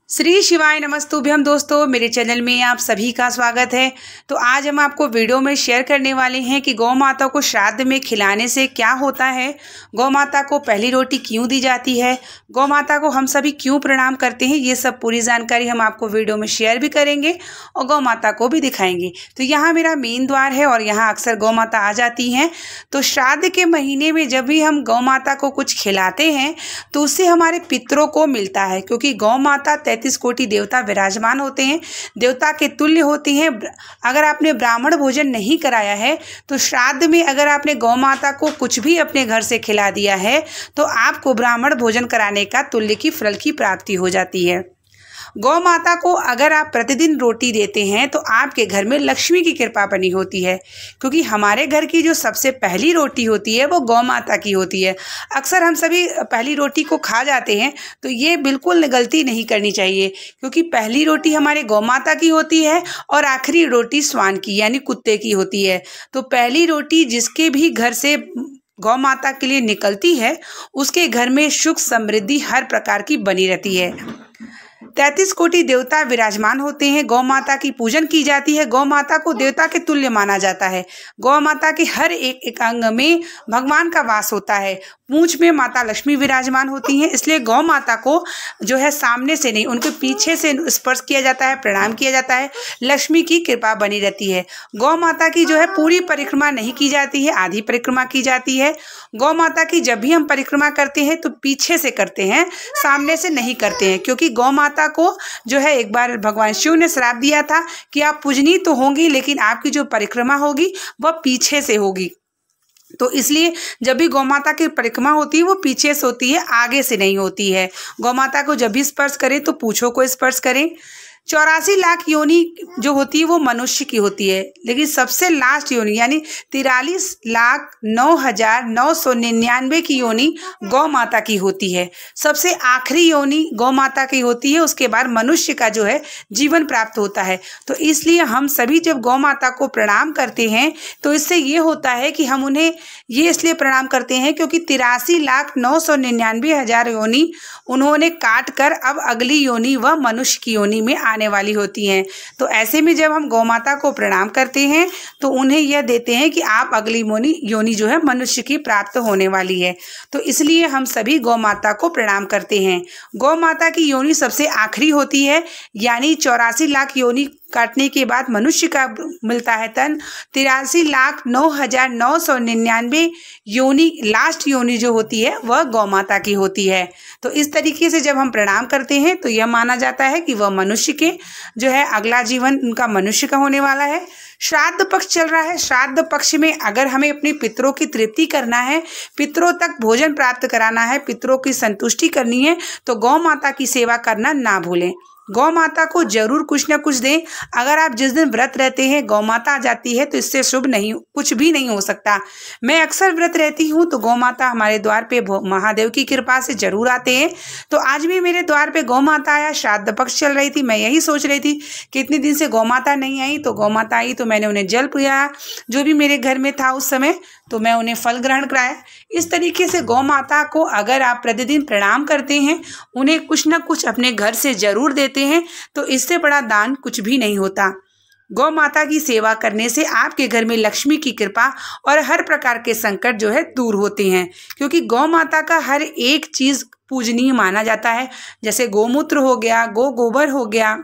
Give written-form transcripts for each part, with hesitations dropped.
श्री शिवाय नमस्तुभ्यम। दोस्तों, मेरे चैनल में आप सभी का स्वागत है। तो आज हम आपको वीडियो में शेयर करने वाले हैं कि गौ माता को श्राद्ध में खिलाने से क्या होता है, गौ माता को पहली रोटी क्यों दी जाती है, गौ माता को हम सभी क्यों प्रणाम करते हैं। ये सब पूरी जानकारी हम आपको वीडियो में शेयर भी करेंगे और गौ माता को भी दिखाएंगे। तो यहाँ मेरा मेन द्वार है और यहाँ अक्सर गौ माता आ जाती हैं। तो श्राद्ध के महीने में जब भी हम गौ माता को कुछ खिलाते हैं तो उससे हमारे पितरों को मिलता है, क्योंकि गौ माता 33 कोटि देवता विराजमान होते हैं, देवता के तुल्य होती हैं। अगर आपने ब्राह्मण भोजन नहीं कराया है तो श्राद्ध में अगर आपने गौ माता को कुछ भी अपने घर से खिला दिया है तो आपको ब्राह्मण भोजन कराने का तुल्य की फल की प्राप्ति हो जाती है। गौ माता को अगर आप प्रतिदिन रोटी देते हैं तो आपके घर में लक्ष्मी की कृपा बनी होती है, क्योंकि हमारे घर की जो सबसे पहली रोटी होती है वो गौ माता की होती है। अक्सर हम सभी पहली रोटी को खा जाते हैं, तो ये बिल्कुल गलती नहीं करनी चाहिए, क्योंकि पहली रोटी हमारे गौ माता की होती है और आखिरी रोटी स्वान की यानी कुत्ते की होती है। तो पहली रोटी जिसके भी घर से गौ माता के लिए निकलती है उसके घर में सुख समृद्धि हर प्रकार की बनी रहती है। 33 कोटि देवता विराजमान होते हैं, गौ माता की पूजन की जाती है, गौ माता को देवता के तुल्य माना जाता है। गौ माता के हर एक अंग में भगवान का वास होता है। पूंछ में माता लक्ष्मी विराजमान होती हैं, इसलिए गौ माता को जो है सामने से नहीं, उनके पीछे से स्पर्श किया जाता है, प्रणाम किया जाता है। लक्ष्मी की कृपा बनी रहती है। गौ माता की जो है पूरी परिक्रमा नहीं की जाती है, आधी परिक्रमा की जाती है। गौ माता की जब भी हम परिक्रमा करते हैं तो पीछे से करते हैं, सामने से नहीं करते हैं, क्योंकि गौ माता को जो है एक बार भगवान शिव ने श्राप दिया था कि आप पूजनी तो होंगी लेकिन आपकी जो परिक्रमा होगी वह पीछे से होगी। तो इसलिए जब भी गौ माता की परिक्रमा होती है वो पीछे से होती है, आगे से नहीं होती है। गौ माता को जब भी स्पर्श करें तो पूंछों को स्पर्श करें। 84 लाख योनि जो होती है वो मनुष्य की होती है, लेकिन सबसे लास्ट योनि यानी 43,09,999 की योनि गौ माता की होती है। सबसे आखिरी योनि गौ माता की होती है, उसके बाद मनुष्य का जो है जीवन प्राप्त होता है। तो इसलिए हम सभी जब गौ माता को प्रणाम करते हैं तो इससे ये होता है कि हम उन्हें ये इसलिए प्रणाम करते हैं क्योंकि 83,999,000 योनि उन्होंने काट कर अब अगली योनि व मनुष्य की योनि में आने वाली होती हैं। तो ऐसे में जब हम गौ माता को प्रणाम करते हैं तो उन्हें यह देते हैं कि आप अगली योनि जो है मनुष्य की प्राप्त होने वाली है। तो इसलिए हम सभी गौ माता को प्रणाम करते हैं। गौ माता की योनि सबसे आखिरी होती है, यानी 84 लाख योनि काटने के बाद मनुष्य का मिलता है तन। 83,09,999 योनि लास्ट योनि जो होती है वह गौ माता की होती है। तो इस तरीके से जब हम प्रणाम करते हैं तो यह माना जाता है कि वह मनुष्य के जो है अगला जीवन उनका मनुष्य का होने वाला है। श्राद्ध पक्ष चल रहा है। श्राद्ध पक्ष में अगर हमें अपने पितरों की तृप्ति करना है, पितरों तक भोजन प्राप्त कराना है, पितरों की संतुष्टि करनी है तो गौ माता की सेवा करना ना भूलें। गौ माता को जरूर कुछ न कुछ दें। अगर आप जिस दिन व्रत रहते हैं गौ माता आ जाती है तो इससे शुभ नहीं, कुछ भी नहीं हो सकता। मैं अक्सर व्रत रहती हूँ तो गौ माता हमारे द्वार पे महादेव की कृपा से जरूर आते हैं। तो आज भी मेरे द्वार पे गौ माता आया। श्राद्ध पक्ष चल रही थी, मैं यही सोच रही थी कि इतने दिन से गौ माता नहीं आई, तो गौ माता आई तो मैंने उन्हें जल पिया जो भी मेरे घर में था उस समय, तो मैं उन्हें फल ग्रहण कराया। इस तरीके से गौ माता को अगर आप प्रतिदिन प्रणाम करते हैं, उन्हें कुछ न कुछ अपने घर से जरूर देते हैं, तो इससे बड़ा दान कुछ भी नहीं होता। गौ माता की सेवा करने से आपके घर में लक्ष्मी की कृपा और हर प्रकार के संकट जो है दूर होते हैं, क्योंकि गौ माता का हर एक चीज पूजनीय माना जाता है। जैसे गोमूत्र हो गया, गोबर हो गया,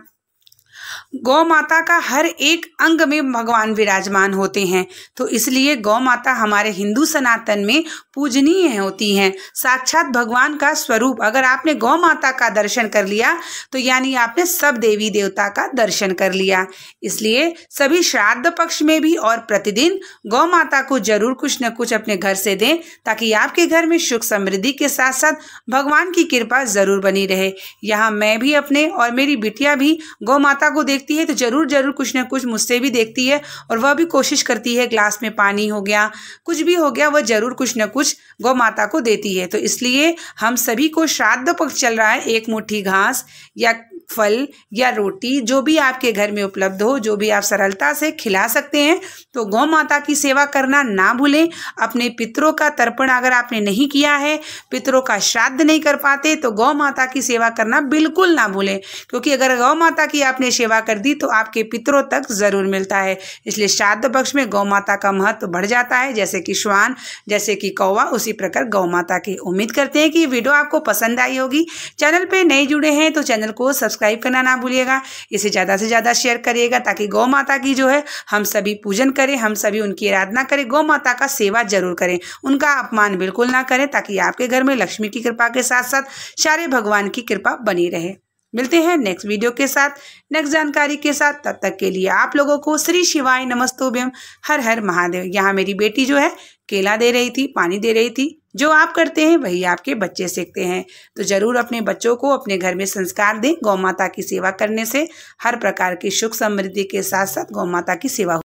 गौ माता का हर एक अंग में भगवान विराजमान होते हैं। तो इसलिए गौ माता हमारे हिंदू सनातन में पूजनीय होती हैं, साक्षात भगवान का स्वरूप। अगर आपने गौ माता का दर्शन कर लिया तो यानी आपने सब देवी देवता का दर्शन कर लिया। इसलिए सभी श्राद्ध पक्ष में भी और प्रतिदिन गौ माता को जरूर कुछ न कुछ अपने घर से दें, ताकि आपके घर में सुख समृद्धि के साथ साथ भगवान की कृपा जरूर बनी रहे। यहाँ मैं भी अपने और मेरी बिटिया भी गौ माता को देखती है तो जरूर कुछ ना कुछ मुझसे भी देखती है, और वह भी कोशिश करती है, ग्लास में पानी हो गया, कुछ भी हो गया, वह जरूर कुछ ना कुछ गौ माता को देती है। तो इसलिए हम सभी को श्राद्ध पक्ष चल रहा है, एक मुट्ठी घास या फल या रोटी जो भी आपके घर में उपलब्ध हो, जो भी आप सरलता से खिला सकते हैं, तो गौ माता की सेवा करना ना भूलें। अपने पितरों का तर्पण अगर आपने नहीं किया है, पितरों का श्राद्ध नहीं कर पाते, तो गौ माता की सेवा करना बिल्कुल ना भूलें, क्योंकि अगर गौ माता की आपने सेवा कर दी तो आपके पितरों तक जरूर मिलता है। इसलिए श्राद्ध पक्ष में गौ माता का महत्व बढ़ जाता है, जैसे कि श्वान, जैसे कि कौवा, उसी प्रकार गौ माता की। उम्मीद करते हैं कि वीडियो आपको पसंद आई होगी। चैनल पे नए जुड़े हैं तो चैनल को सब्सक्राइब करना ना भूलिएगा। इसे ज़्यादा से ज़्यादा शेयर करिएगा ताकि गौ माता की जो है हम सभी पूजन करें, हम सभी उनकी आराधना करें, गौ माता का सेवा जरूर करें, उनका अपमान बिल्कुल ना करें, ताकि आपके घर में लक्ष्मी की कृपा के साथ साथ सारे भगवान की कृपा बनी रहे। मिलते हैं नेक्स्ट वीडियो के साथ, नेक्स्ट जानकारी के साथ। तब तक के लिए आप लोगों को श्री शिवाय नमस्तुभ्यम, हर हर महादेव। यहाँ मेरी बेटी जो है केला दे रही थी, पानी दे रही थी। जो आप करते हैं वही आपके बच्चे सीखते हैं। तो जरूर अपने बच्चों को अपने घर में संस्कार दें। गौ माता की सेवा करने से हर प्रकार की सुख समृद्धि के साथ साथ गौ माता की सेवा